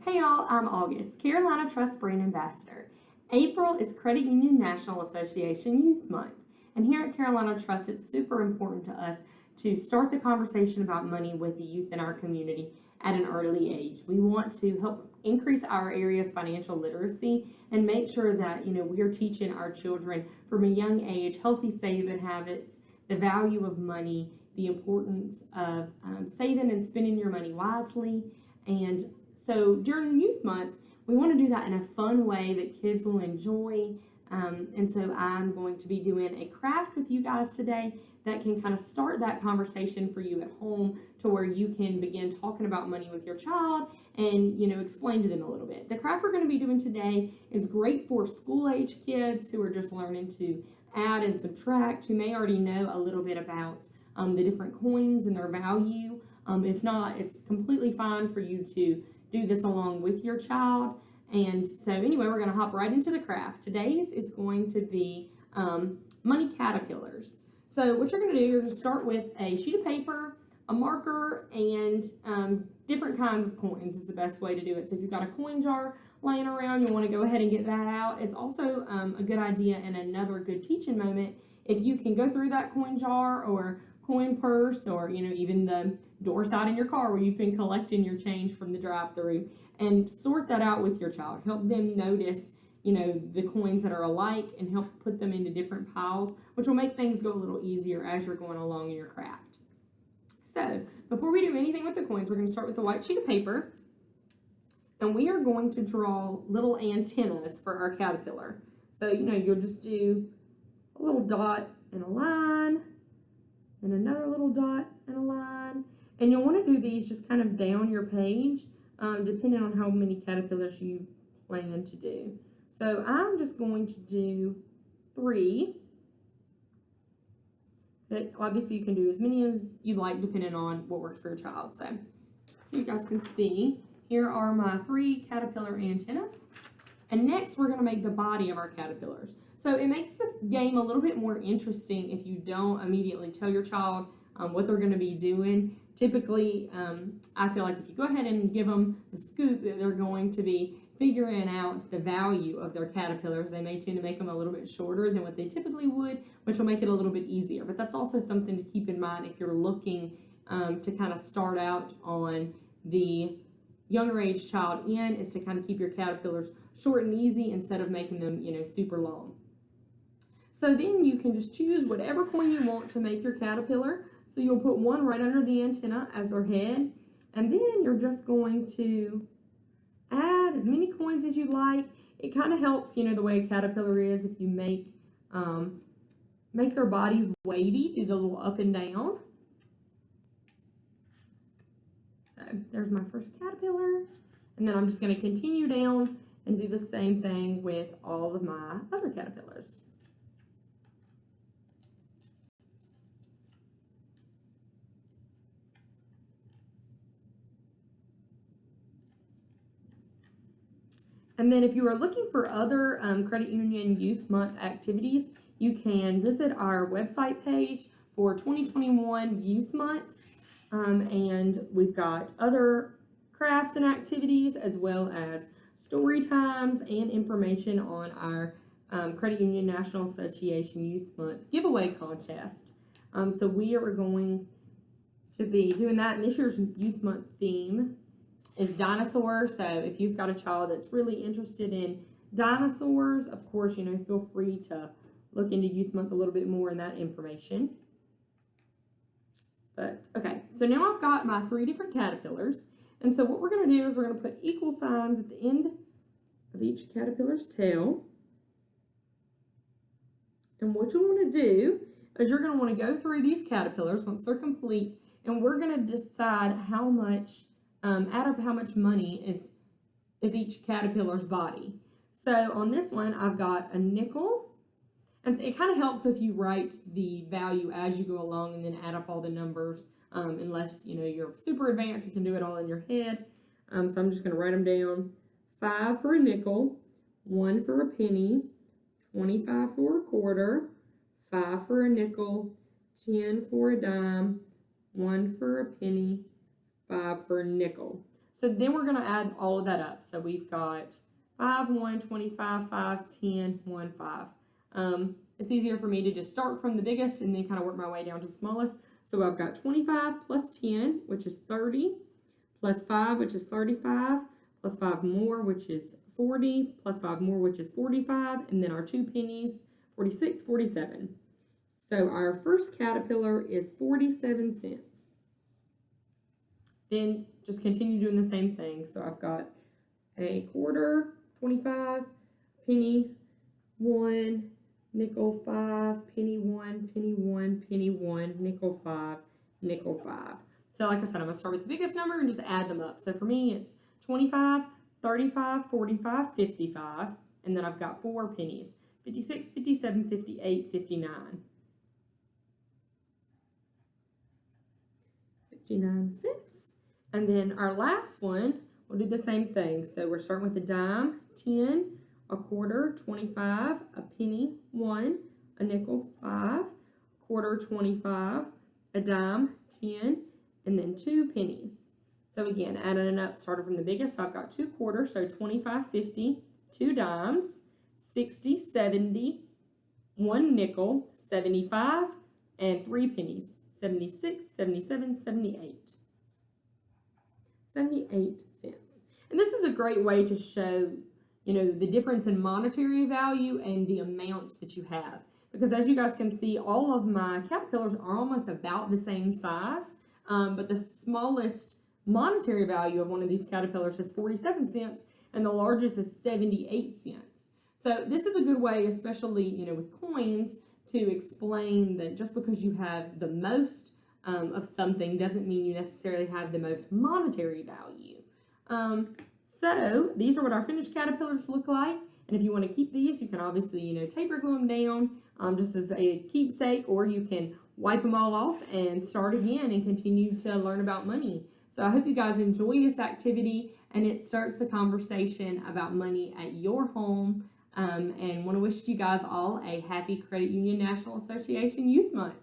Hey y'all, I'm August, Carolina Trust Brand Ambassador. April is Credit Union National Association Youth Month. And here at Carolina Trust, it's super important to us to start the conversation about money with the youth in our community at an early age. We want to help increase our area's financial literacy and make sure that, we are teaching our children from a young age healthy saving habits, the value of money, the importance of saving and spending your money wisely. And so during Youth Month, we want to do that in a fun way that kids will enjoy. And so I'm going to be doing a craft with you guys today that can kind of start that conversation for you at home to where you can begin talking about money with your child and, explain to them a little bit. The craft we're going to be doing today is great for school-age kids who are just learning to add and subtract, who may already know a little bit about the different coins and their value. If not, it's completely fine for you to do this along with your child. And so anyway, we're going to hop right into the craft. Today's is going to be money caterpillars. So what you're going to do, you're going to start with a sheet of paper, a marker, and different kinds of coins is the best way to do it. So if you've got a coin jar laying around, you want to go ahead and get that out. It's also a good idea and another good teaching moment if you can go through that coin jar or coin purse or, even the door side in your car where you've been collecting your change from the drive-through and sort that out with your child. Help them notice, the coins that are alike and help put them into different piles, which will make things go a little easier as you're going along in your craft. So before we do anything with the coins, we're going to start with a white sheet of paper, and we are going to draw little antennas for our caterpillar. So, you'll just do a little dot and a line, and another little dot and a line. And you'll want to do these just kind of down your page, depending on how many caterpillars you plan to do. So I'm just going to do 3. But obviously you can do as many as you like depending on what works for your child. So you guys can see, here are my 3 caterpillar antennas. And next we're going to make the body of our caterpillars. So it makes the game a little bit more interesting if you don't immediately tell your child what they're going to be doing. Typically, I feel like if you go ahead and give them the scoop that they're going to be figuring out the value of their caterpillars, they may tend to make them a little bit shorter than what they typically would, which will make it a little bit easier. But that's also something to keep in mind if you're looking to kind of start out on the younger age child in, is to kind of keep your caterpillars short and easy instead of making them, super long. So then you can just choose whatever coin you want to make your caterpillar. So you'll put one right under the antenna as their head, and then you're just going to add as many coins as you like. It kind of helps, the way a caterpillar is, if you make their bodies wavy, do the little up and down. So there's my first caterpillar, and then I'm just going to continue down and do the same thing with all of my other caterpillars. And then if you are looking for other Credit Union Youth Month activities, you can visit our website page for 2021 Youth Month. And we've got other crafts and activities as well as story times and information on our Credit Union National Association Youth Month giveaway contest. So we are going to be doing that. And this year's Youth Month theme is dinosaurs. So if you've got a child that's really interested in dinosaurs, of course, feel free to look into Youth Month a little bit more in that information. But okay, so now I've got my 3 different caterpillars. And so what we're going to do is we're going to put equal signs at the end of each caterpillar's tail. And what you want to do is you're going to want to go through these caterpillars once they're complete, and we're going to decide how much add up how much money is each caterpillar's body. So on this one, I've got a nickel, and it kind of helps if you write the value as you go along and then add up all the numbers, unless you're super advanced, you can do it all in your head. So I'm just going to write them down. 5 for a nickel, 1 for a penny, 25 for a quarter, 5 for a nickel, 10 for a dime, 1 for a penny, 5 for a nickel. So then we're going to add all of that up. So we've got 5, 1, 25, 5, 10, 1, 5. It's easier for me to just start from the biggest and then kind of work my way down to the smallest. So I've got 25 plus 10, which is 30, plus 5, which is 35, plus 5 more, which is 40, plus 5 more, which is 45, and then our 2 pennies, 46, 47. So our first caterpillar is 47 cents. Then just continue doing the same thing. So I've got a quarter, 25, penny, 1, nickel, 5, penny 1, penny 1, penny 1, nickel 5, nickel 5. So like I said, I'm going to start with the biggest number and just add them up. So for me, it's 25, 35, 45, 55, and then I've got 4 pennies, 56, 57, 58, 59. 59 cents. And then our last one, we'll do the same thing. So we're starting with a dime, 10, a quarter, 25, a penny, 1, a nickel, 5, quarter, 25, a dime, 10, and then 2 pennies. So again, adding it up, starting from the biggest, so I've got 2 quarters, so 25, 50, 2 dimes, 60, 70, 1 nickel, 75, and 3 pennies, 76, 77, 78. 78 cents. And this is a great way to show, the difference in monetary value and the amount that you have. Because as you guys can see, all of my caterpillars are almost about the same size, but the smallest monetary value of one of these caterpillars is 47 cents, and the largest is 78 cents. So this is a good way, especially, with coins, to explain that just because you have the most of something doesn't mean you necessarily have the most monetary value. So these are what our finished caterpillars look like. And if you want to keep these, you can obviously, taper glue them down just as a keepsake, or you can wipe them all off and start again and continue to learn about money. So I hope you guys enjoy this activity, and it starts the conversation about money at your home. And want to wish you guys all a happy Credit Union National Association Youth Month.